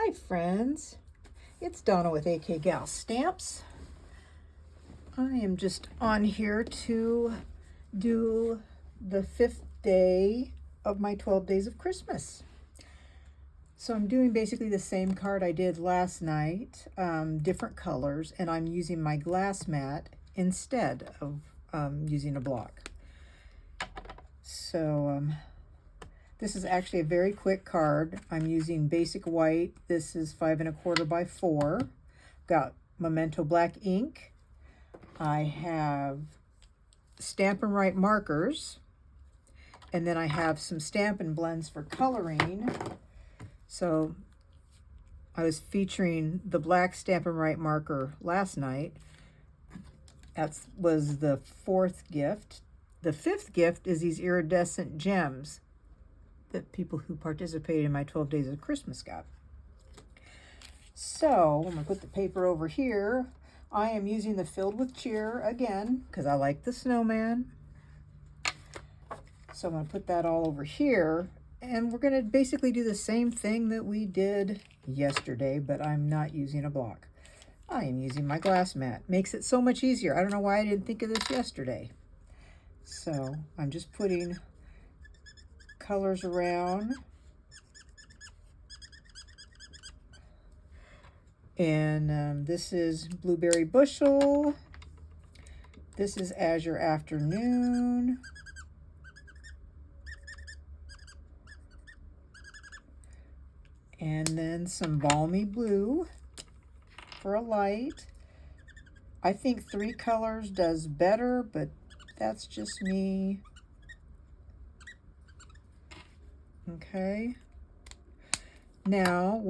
Hi friends, it's Donna with AK Gal Stamps. I am just on here to do the 5th day of my 12 days of Christmas. So I'm doing basically the same card I did last night, different colors, and I'm using my glass mat instead of using a block. So this is actually a very quick card. I'm using basic white. This is 5 1/4 by 4. Got Memento black ink. I have Stampin Write markers. And then I have some Stampin' blends for coloring. So I was featuring the black Stampin Write marker last night. That was the 4th gift. The 5th gift is these iridescent gems that people who participated in my 12 days of Christmas got. So I'm going to put the paper over here. I am using the Filled with Cheer again because I like the snowman. So I'm going to put that all over here, and we're going to basically do the same thing that we did yesterday, but I'm not using a block. I am using my glass mat. Makes it so much easier. I don't know why I didn't think of this yesterday. So I'm just putting colors around. And this is Blueberry Bushel. This is Azure Afternoon. And then some Balmy Blue for a light. I think 3 colors does better, but that's just me. Okay. Now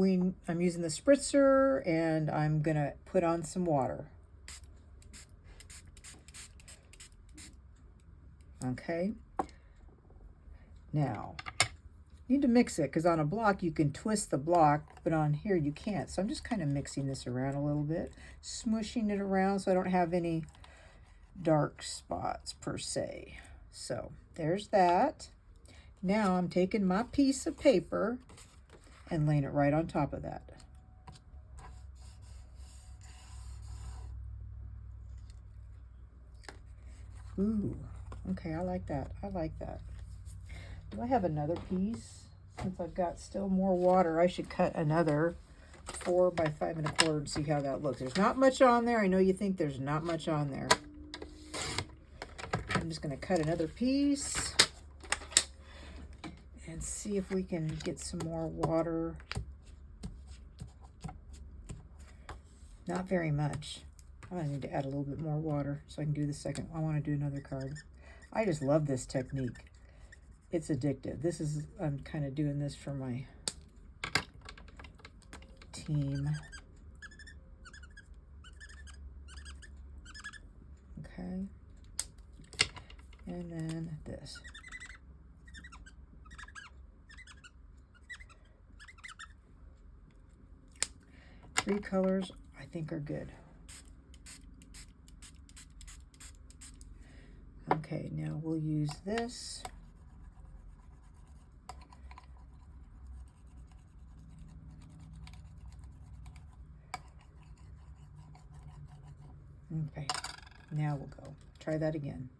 I'm using the spritzer, and I'm gonna put on some water. Okay. Now, you need to mix it because on a block you can twist the block, but on here you can't. So I'm just kind of mixing this around a little bit, smushing it around so I don't have any dark spots per se. So there's that. Now I'm taking my piece of paper and laying it right on top of that. Ooh, okay, I like that. I like that. Do I have another piece? Since I've got still more water, I should cut another 4 by 5 1/4 to see how that looks. There's not much on there. I know you think there's not much on there. I'm just going to cut another piece and see if we can get some more water. Not very much. I need to add a little bit more water so I can do the second. I want to do another card. I just love this technique. It's addictive. I'm kind of doing this for my team. Okay. And then this. Three colors I think are good. Okay, now we'll use this. Okay, now we'll go. Try that again.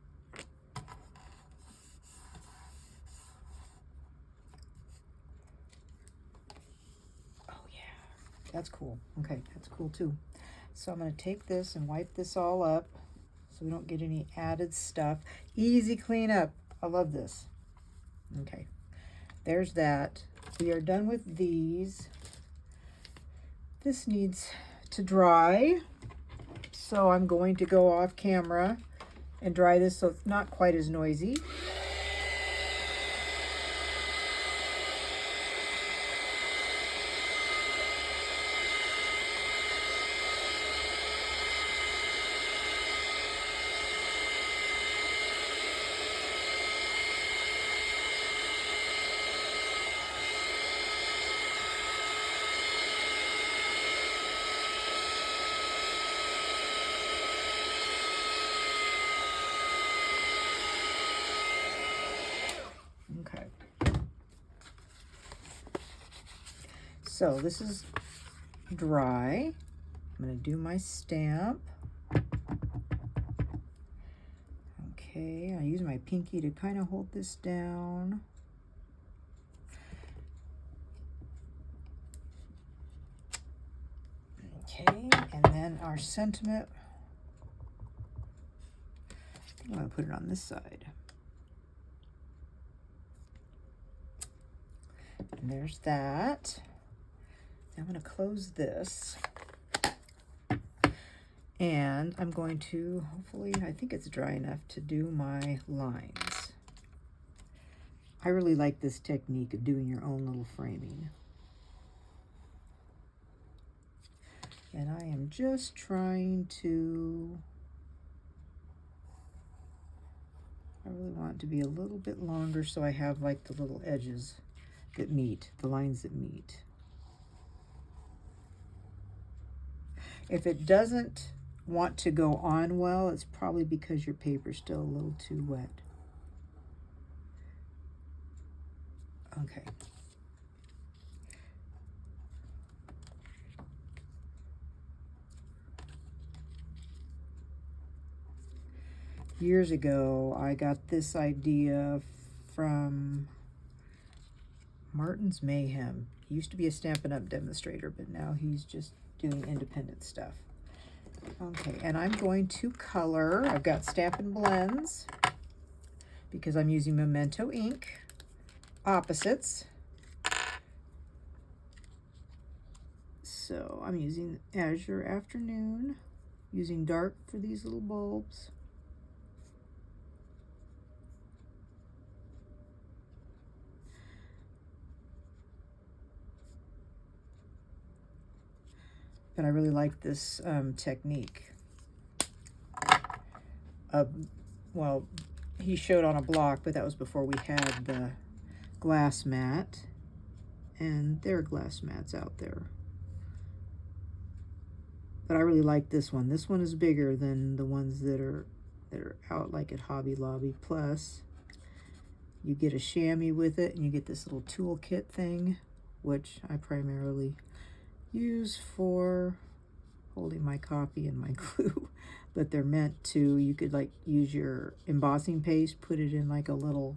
Oh yeah, that's cool. Okay, that's cool too. So I'm going to take this and wipe this all up so we don't get any added stuff. Easy cleanup. I love this. Okay, there's that. We are done with these. This needs to dry. So I'm going to go off camera and dry this so it's not quite as noisy. So this is dry. I'm going to do my stamp. Okay, I use my pinky to kind of hold this down. Okay, and then our sentiment. I'm going to put it on this side. And there's that. I'm going to close this. And I'm going to, hopefully, I think it's dry enough to do my lines. I really like this technique of doing your own little framing. And I am just trying to, I really want it to be a little bit longer so I have like the little edges that meet, the lines that meet. If it doesn't want to go on well, it's probably because your paper's still a little too wet. Okay. Years ago, I got this idea from Martin's Mayhem. He used to be a Stampin' Up! Demonstrator, but now he's just doing independent stuff. Okay, and I'm going to color. I've got Stampin' Blends because I'm using Memento ink. Opposites. So I'm using Azure Afternoon, using dark for these little bulbs. But I really like this technique. Well, he showed on a block, but that was before we had the glass mat. And there are glass mats out there. But I really like this one. This one is bigger than the ones that are out like at Hobby Lobby. Plus, you get a chamois with it, and you get this little toolkit thing, which I primarily use for holding my coffee and my glue. But they're meant to, you could like use your embossing paste, put it in like a little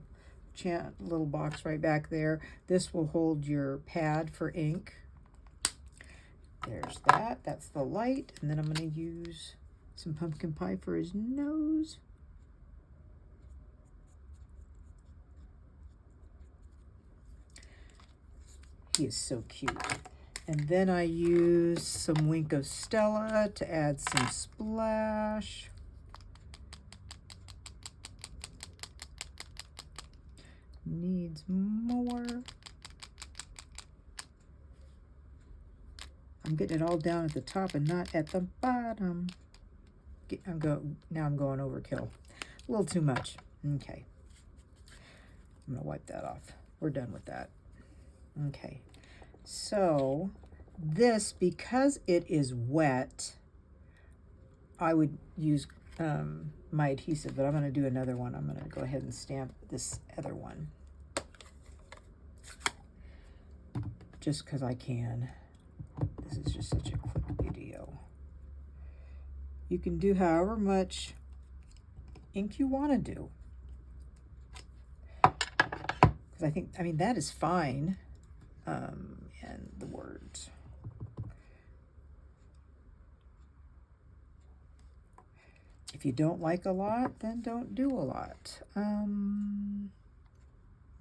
box right back there. This will hold your pad for ink. There's that. That's the light. And then I'm going to use some pumpkin pie for his nose. He is so cute. And then I use some Wink of Stella to add some splash. Needs more. I'm getting it all down at the top and not at the bottom. Now I'm going overkill. A little too much. Okay. I'm going to wipe that off. We're done with that. Okay. So this, because it is wet, I would use my adhesive, but I'm going to do another one. I'm going to go ahead and stamp this other one. Just because I can. This is just such a quick video. You can do however much ink you want to do. Because I mean, that is fine. And the words. If you don't like a lot, then don't do a lot.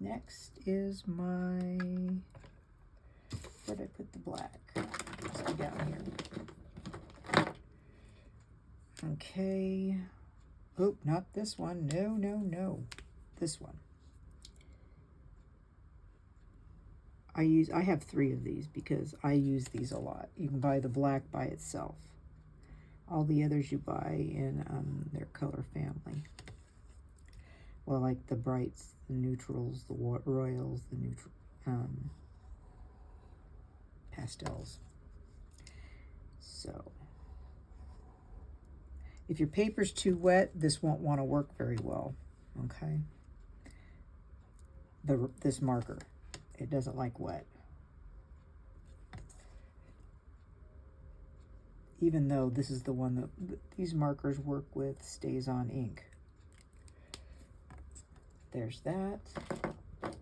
Next is my, where did I put the black? Let's go down here. Okay. Oh, not this one. No, no, no. This one. I have 3 of these because I use these a lot. You can buy the black by itself. All the others you buy in their color family. Well, like the brights, the neutrals, the royals, the pastels. So, if your paper's too wet, this won't want to work very well. Okay. This marker. It doesn't like wet. even though this is the one that these markers work with stays on ink. There's that. And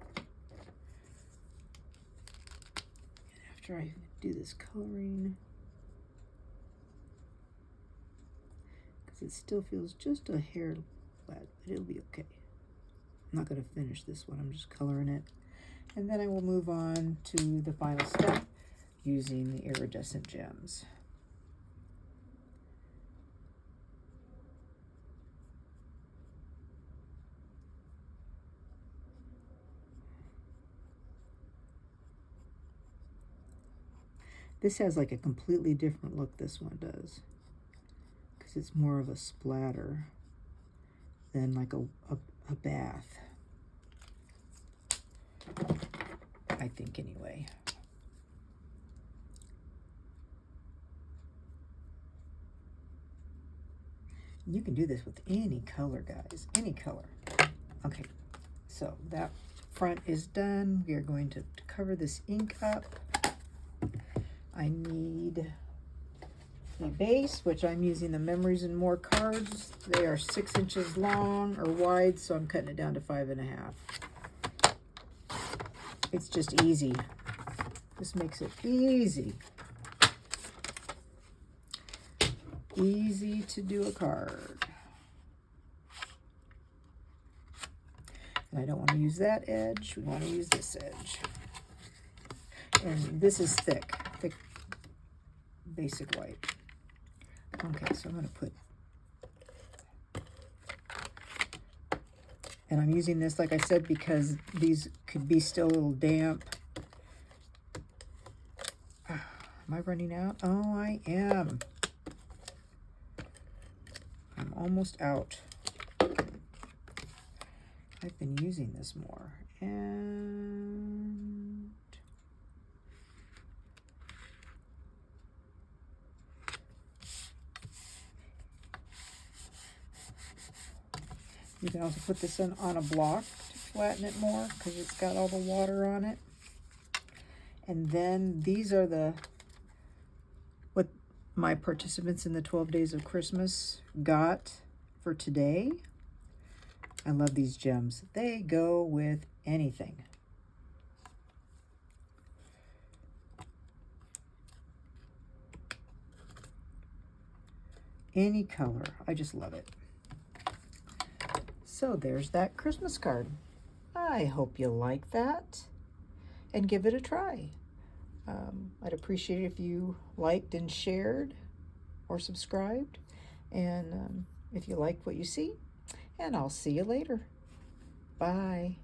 after I do this coloring, because it still feels just a hair wet, but it'll be okay. I'm not going to finish this one, I'm just coloring it. And then I will move on to the final step using the iridescent gems. This has like a completely different look, this one does, because it's more of a splatter than like a bath, I think anyway. You can do this with any color, guys, any color. Okay, so that front is done. We are going to cover this ink up. I need a base, which I'm using the Memories and More cards. They are 6 inches long or wide, so I'm cutting it down to 5.5. It's just easy. This makes it easy. Easy to do a card. And I don't want to use that edge. We want to use this edge. And this is thick basic white. Okay, so I'm going to put, and I'm using this, like I said, because these could be still a little damp. Am I running out? Oh, I am. I'm almost out. I've been using this more. And you can also put this on a block to flatten it more because it's got all the water on it. And then these are what my participants in the 12 Days of Christmas got for today. I love these gems. They go with anything. Any color. I just love it. So there's that Christmas card. I hope you like that and give it a try. I'd appreciate it if you liked and shared or subscribed, and if you like what you see, and I'll see you later. Bye.